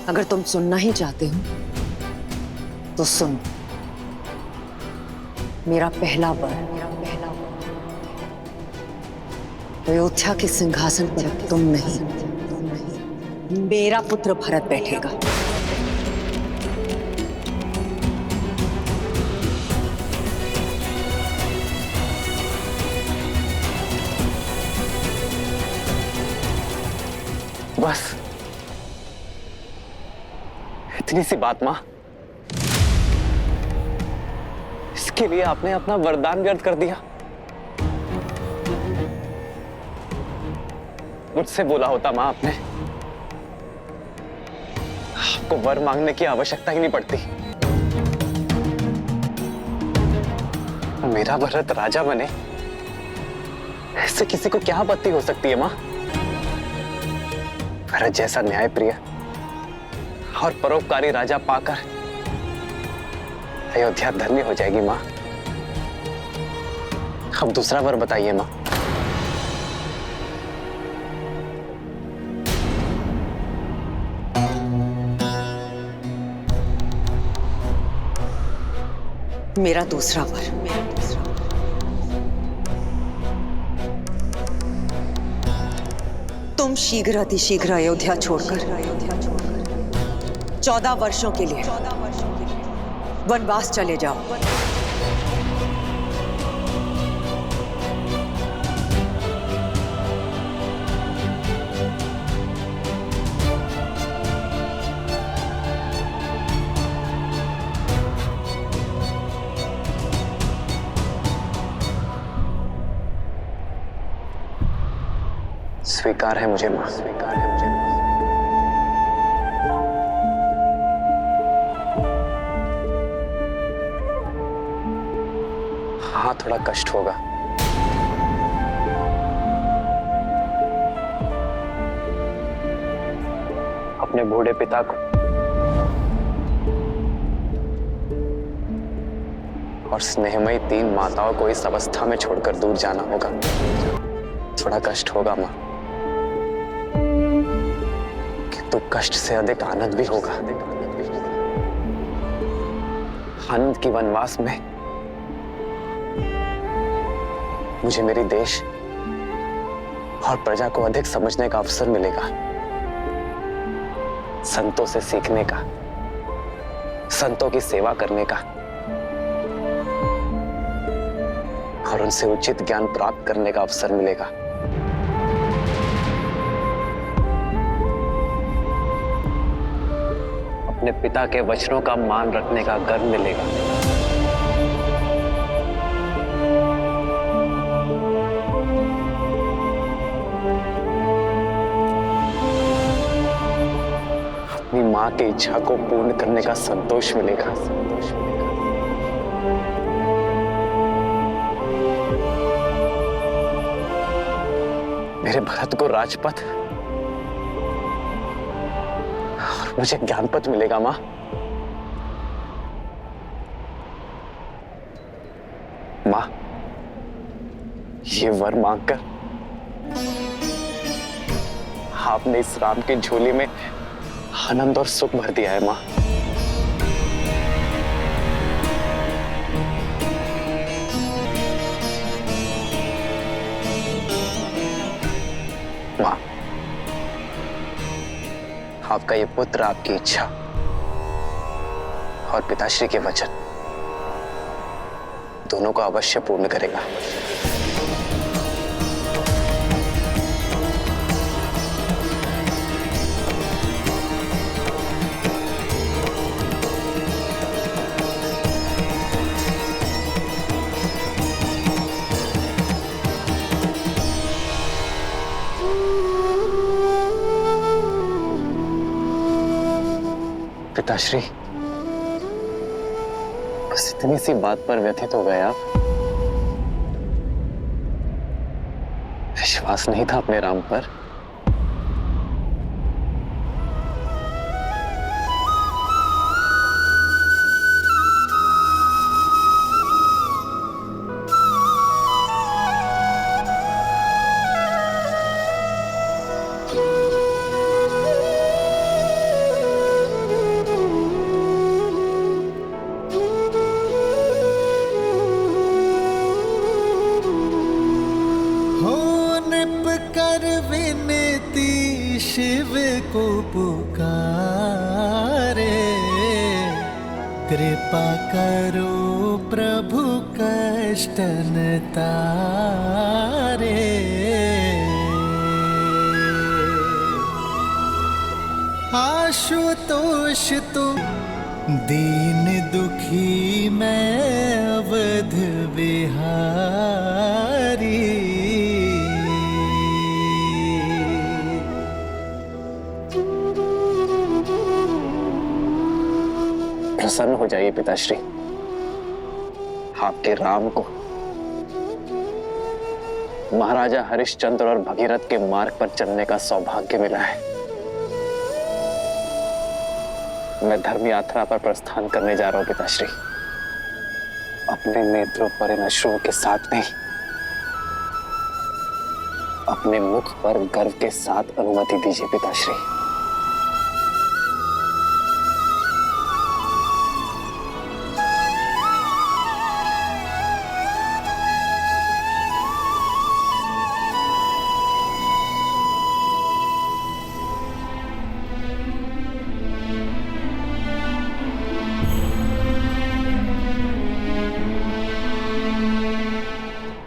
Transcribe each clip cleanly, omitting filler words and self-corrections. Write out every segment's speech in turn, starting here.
अगर तुम सुनना ही चाहते हो तो सुनो। मेरा पहला वर अयोध्या के सिंहासन पर तुम नहीं, मेरा पुत्र भरत बैठेगा। बस इतनी सी बात मां। इसके लिए आपने अपना वरदान व्यर्थ कर दिया। मुझसे बोला होता मां आपने, आपको वर मांगने की आवश्यकता ही नहीं पड़ती। मेरा भरत राजा बने, इससे किसी को क्या आपत्ति हो सकती है मां? भरत जैसा न्यायप्रिय और परोपकारी राजा पाकर अयोध्या धन्य हो जाएगी मां। अब दूसरा वर बताइए मां। मेरा दूसरा वर तुम शीघ्र अतिशीघ्र अयोध्या छोड़कर 14 वर्षों के लिए वनवास चले जाओ। स्वीकार है मुझे मां, स्वीकार है मुझे। हाँ, थोड़ा कष्ट होगा। अपने बूढ़े पिता को और स्नेहमयी 3 माताओं को इस अवस्था में छोड़कर दूर जाना होगा। थोड़ा कष्ट होगा मां, किंतु कष्ट से अधिक आनंद भी होगा। आनंद की वनवास में मुझे मेरी देश और प्रजा को अधिक समझने का अवसर मिलेगा, संतों से सीखने का, संतों की सेवा करने का और उनसे उचित ज्ञान प्राप्त करने का अवसर मिलेगा। अपने पिता के वचनों का मान रखने का गर्व मिलेगा। अपनी मां की इच्छा को पूर्ण करने का संतोष मिलेगा। मेरे भरत को राजपथ और मुझे ज्ञानपथ मिलेगा मां। मां, ये वर मांगकर आपने इस राम की झोली में आनंद और सुख भर दिया है मां। मां, आपका ये पुत्र आपकी इच्छा और पिताश्री के वचन दोनों को अवश्य पूर्ण करेगा। पिताश्री, बस इतनी सी बात पर व्यथित हो गए आप? विश्वास नहीं था अपने राम पर? शिव को पुकारे, कृपा करो प्रभु कष्ट न तारे। आशुतोष तुम दीन दुखी, मैं अवध बिहारी। प्रसन्न हो जाइए पिताश्री, आपके राम को महाराजा हरिश्चंद्र और भगीरथ के मार्ग पर चलने का सौभाग्य मिला है। मैं धर्म यात्रा पर प्रस्थान करने जा रहा हूं पिताश्री। अपने नेत्रों पर इन अश्रुओं के साथ नहीं, अपने मुख पर गर्व के साथ अनुमति दीजिए पिताश्री।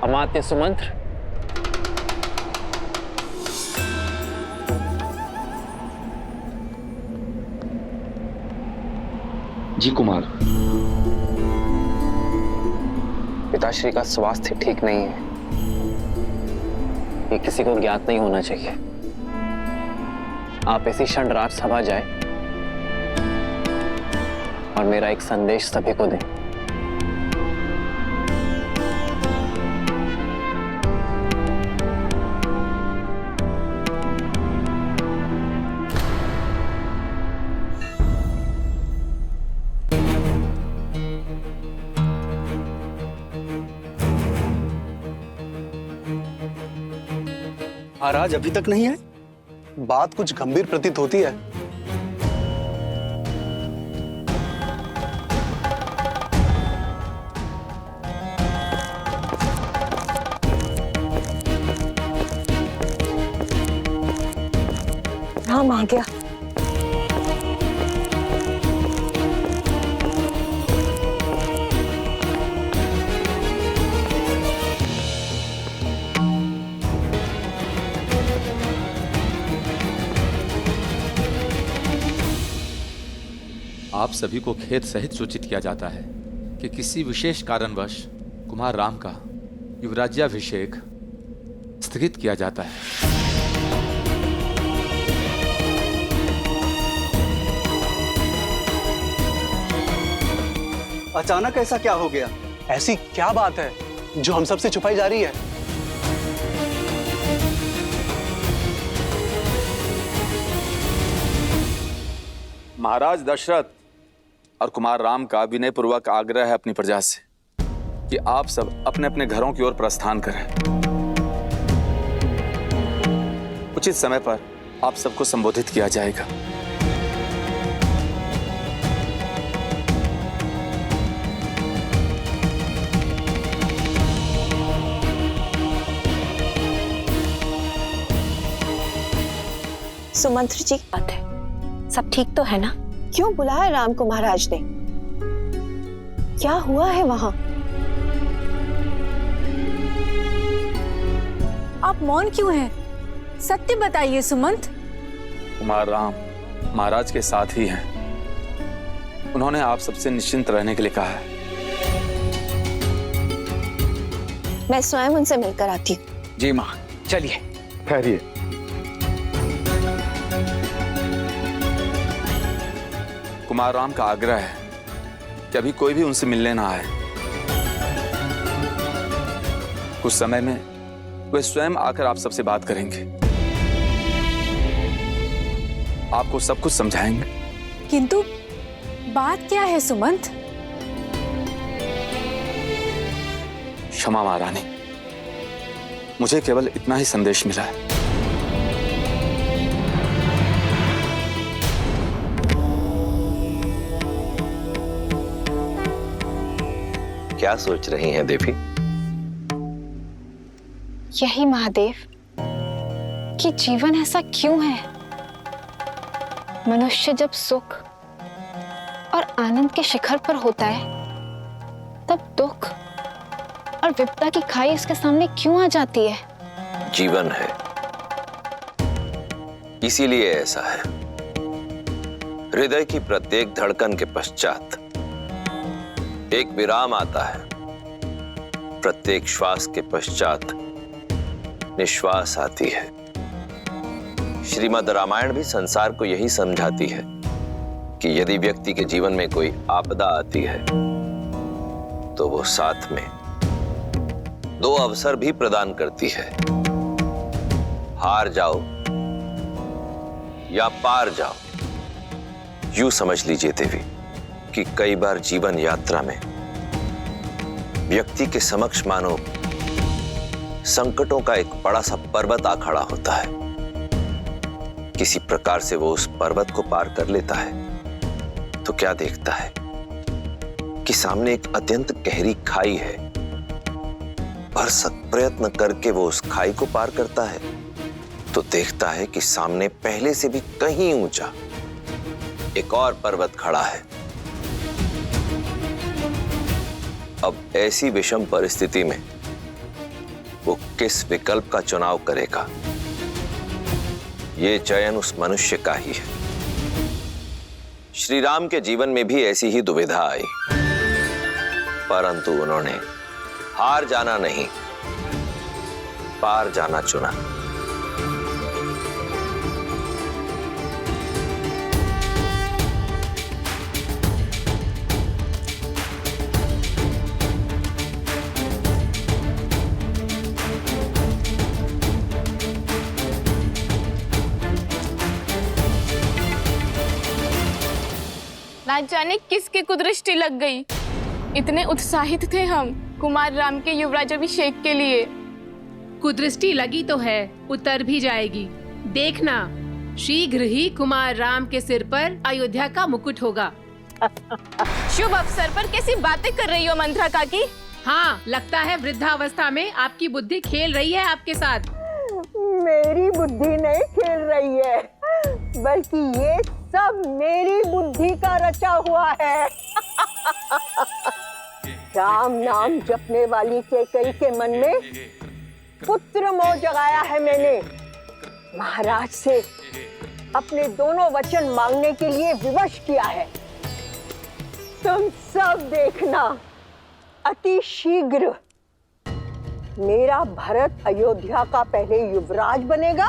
अमात्य सुमंत्र, जी कुमार। पिताश्री का स्वास्थ्य ठीक नहीं है, ये किसी को ज्ञात नहीं होना चाहिए। आप इसी क्षण राजसभा जाए और मेरा एक संदेश सभी को दें। महाराज अभी तक नहीं है? बात कुछ गंभीर प्रतीत होती है। राम आ गया। आप सभी को खेद सहित सूचित किया जाता है कि किसी विशेष कारणवश कुमार राम का युवराज्याभिषेक स्थगित किया जाता है। अचानक ऐसा क्या हो गया? ऐसी क्या बात है जो हम सबसे छुपाई जा रही है? महाराज दशरथ और कुमार राम का विनयपूर्वक आग्रह है अपनी प्रजा से कि आप सब अपने अपने घरों की ओर प्रस्थान करें। उचित समय पर आप सबको संबोधित किया जाएगा। सुमंत्र जी, बात है, सब ठीक तो है ना? क्यों बुलाया राम को महाराज ने? क्या हुआ है वहां? आप मौन क्यों हैं? सत्य बताइए सुमंत। कुमार राम महाराज के साथ ही हैं। उन्होंने आप सबसे निश्चिंत रहने के लिए कहा है। मैं स्वयं उनसे मिलकर आती हूँ। जी मां, चलिए। ठहरिए। कुमार राम का आग्रह है कि अभी कोई भी उनसे मिलने ना आए। कुछ समय में वे स्वयं आकर आप सबसे बात करेंगे, आपको सब कुछ समझाएंगे। किंतु बात क्या है सुमंत? क्षमा महारानी, मुझे केवल इतना ही संदेश मिला है। क्या सोच रही हैं देवी? यही महादेव कि जीवन ऐसा क्यों है मनुष्य जब सुख और आनंद के शिखर पर होता है तब दुख और विपदा की खाई इसके सामने क्यों आ जाती है? जीवन है, इसीलिए ऐसा है। हृदय की प्रत्येक धड़कन के पश्चात एक विराम आता है, प्रत्येक श्वास के पश्चात निश्वास आती है। श्रीमद् रामायण भी संसार को यही समझाती है कि यदि व्यक्ति के जीवन में कोई आपदा आती है तो वो साथ में दो अवसर भी प्रदान करती है, हार जाओ या पार जाओ। यूं समझ लीजिए देवी कि कई बार जीवन यात्रा में व्यक्ति के समक्ष मानो संकटों का एक बड़ा सा पर्वत आ खड़ा होता है। किसी प्रकार से वो उस पर्वत को पार कर लेता है तो क्या देखता है कि सामने एक अत्यंत गहरी खाई है। भरसक प्रयत्न करके वो उस खाई को पार करता है तो देखता है कि सामने पहले से भी कहीं ऊंचा एक और पर्वत खड़ा है। अब ऐसी विषम परिस्थिति में वो किस विकल्प का चुनाव करेगा, ये चयन उस मनुष्य का ही है। श्री राम के जीवन में भी ऐसी ही दुविधा आई, परंतु उन्होंने हार जाना नहीं, पार जाना चुना। ना जाने किसकी कुदृष्टि लग गई। इतने उत्साहित थे हम कुमार राम के युवराज अभिषेक के लिए। कुदृष्टि लगी तो है, उतर भी जाएगी। देखना, शीघ्र ही कुमार राम के सिर पर अयोध्या का मुकुट होगा। शुभ अवसर पर कैसी बातें कर रही हो मंत्रा काकी? हाँ, लगता है वृद्धावस्था में आपकी बुद्धि खेल रही है आपके साथ। मेरी बुद्धि नहीं खेल रही है, बल्कि ये सब मेरी बुद्धि का रचा हुआ है। राम नाम जपने वाली कैकेयी के मन में पुत्र मोह जगाया है मैंने। महाराज से अपने दोनों वचन मांगने के लिए विवश किया है। तुम सब देखना, अति शीघ्र मेरा भरत अयोध्या का पहले युवराज बनेगा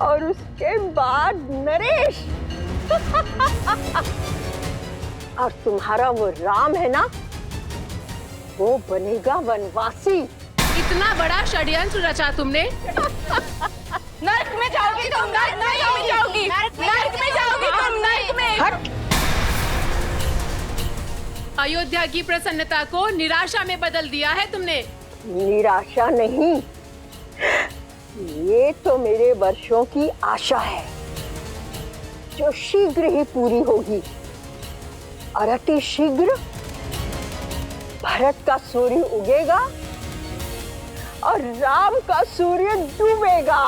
और उसके बाद नरेश। और तुम्हारा वो राम है ना, वो बनेगा वनवासी। इतना बड़ा षड्यंत्र रचा तुमने। नरक में जाओगी तुम, नरक में जाओगी, नरक में जाओगी तुम, नरक में। हट! अयोध्या की प्रसन्नता को निराशा में बदल दिया है तुमने। निराशा नहीं, ये तो मेरे वर्षों की आशा है जो शीघ्र ही पूरी होगी। और अति शीघ्र भरत का सूर्य उगेगा और राम का सूर्य डूबेगा।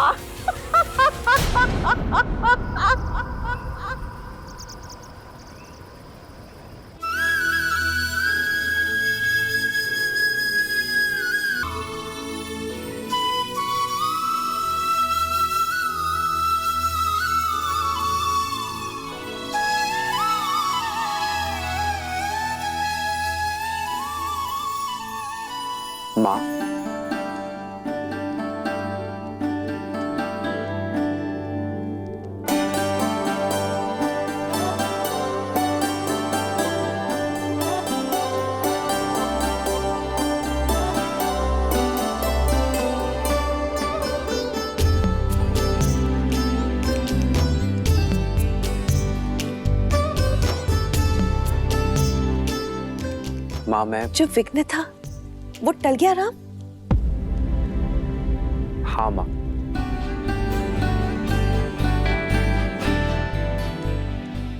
माँ, मैं जो विघ्न था वो टल गया राम? हाँ माँ,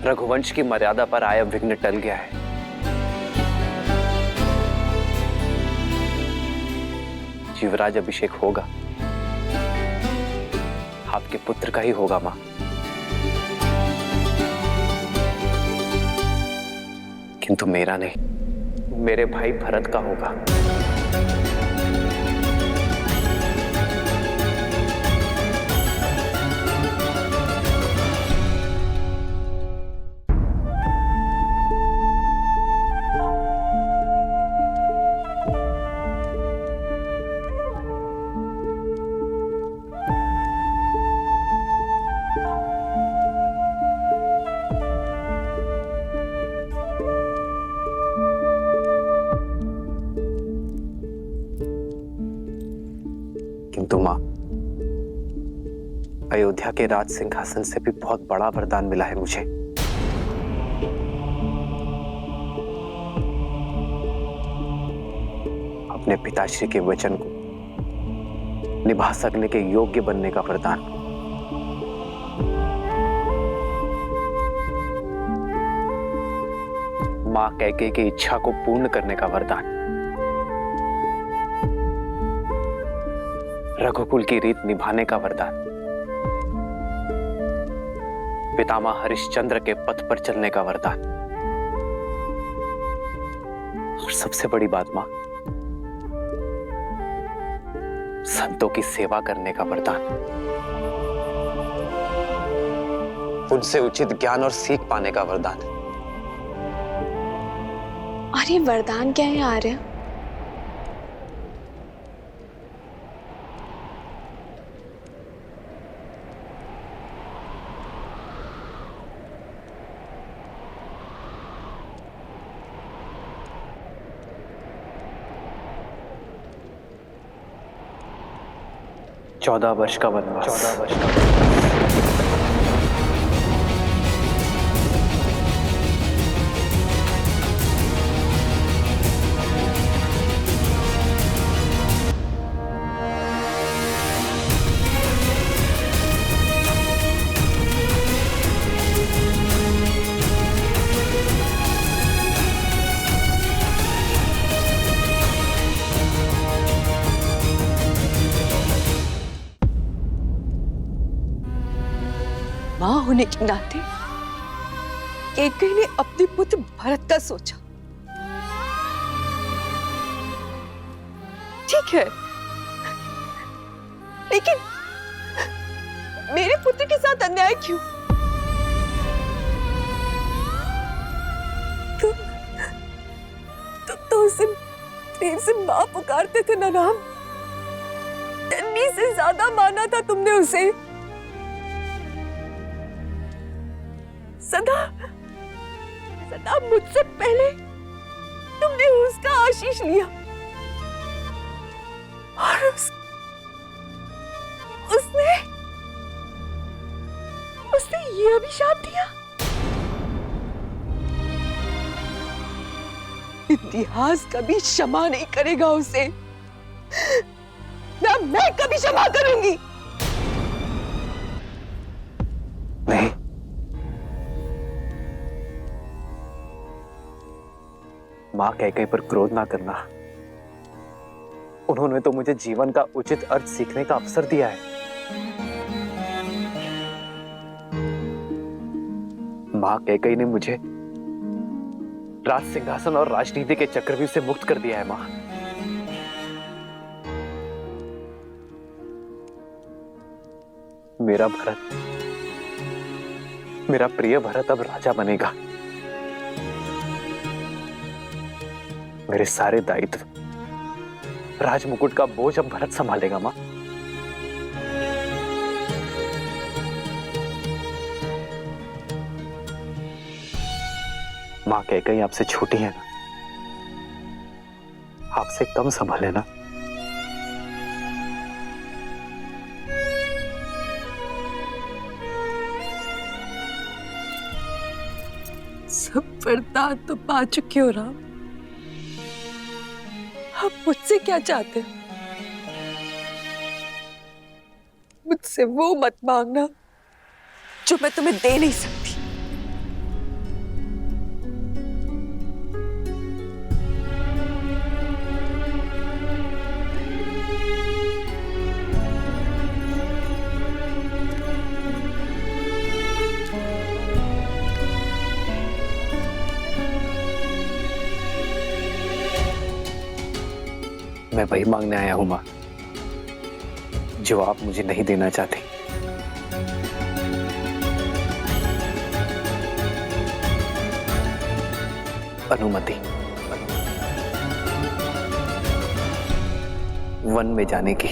रघुवंश की मर्यादा पर आया विघ्न टल गया है। युवराज अभिषेक होगा, आपके पुत्र का ही होगा माँ। किंतु मेरा नहीं, मेरे भाई भरत का होगा। किंतु मां, अयोध्या के राज सिंहासन से भी बहुत बड़ा वरदान मिला है मुझे। अपने पिताश्री के वचन को निभा सकने के योग्य बनने का वरदान। मां कैकेयी की इच्छा को पूर्ण करने का वरदान। रघुकुल की रीत निभाने का वरदान। पितामह हरिश्चंद्र के पथ पर चलने का वरदान। और सबसे बड़ी बात मां, संतों की सेवा करने का वरदान। उनसे उचित ज्ञान और सीख पाने का वरदान। और ये वरदान क्या है आर्य? चौदह वर्ष का वनवास। 14 वर्ष का मां होने के नाते कैकेयी ने अपने पुत्र भरत का सोचा। ठीक है, लेकिन मेरे पुत्र के साथ अन्याय क्यों? तुम तो उसे प्रेम से मां पुकारते थे ना राम। तन्वी से ज्यादा माना था तुमने उसे। सदा मुझसे पहले तुमने उसका आशीष लिया और उसने ये अभिशाप दिया। इतिहास कभी क्षमा नहीं करेगा उसे, ना मैं कभी क्षमा करूंगी। नहीं, मां कैकेयी पर क्रोध ना करना। उन्होंने तो मुझे जीवन का उचित अर्थ सीखने का अवसर दिया है। मां कैकेयी ने मुझे राज सिंहासन और राजनीति के चक्रव्यूह से मुक्त कर दिया है। मां, मेरा भरत, मेरा प्रिय भरत अब राजा बनेगा। मेरे सारे दायित्व, राजमुकुट का बोझ अब भरत संभालेगा। मां, मां कैकेयी आपसे छोटी है ना, आपसे कम संभाले ना। सब वरदान तो पा चुके हो राम, आप मुझसे क्या चाहते हो? मुझसे वो मत मांगना जो मैं तुम्हें दे नहीं सकती। वही मांगने आया हूं मां, जो आप मुझे नहीं देना चाहती। अनुमति, वन में जाने की।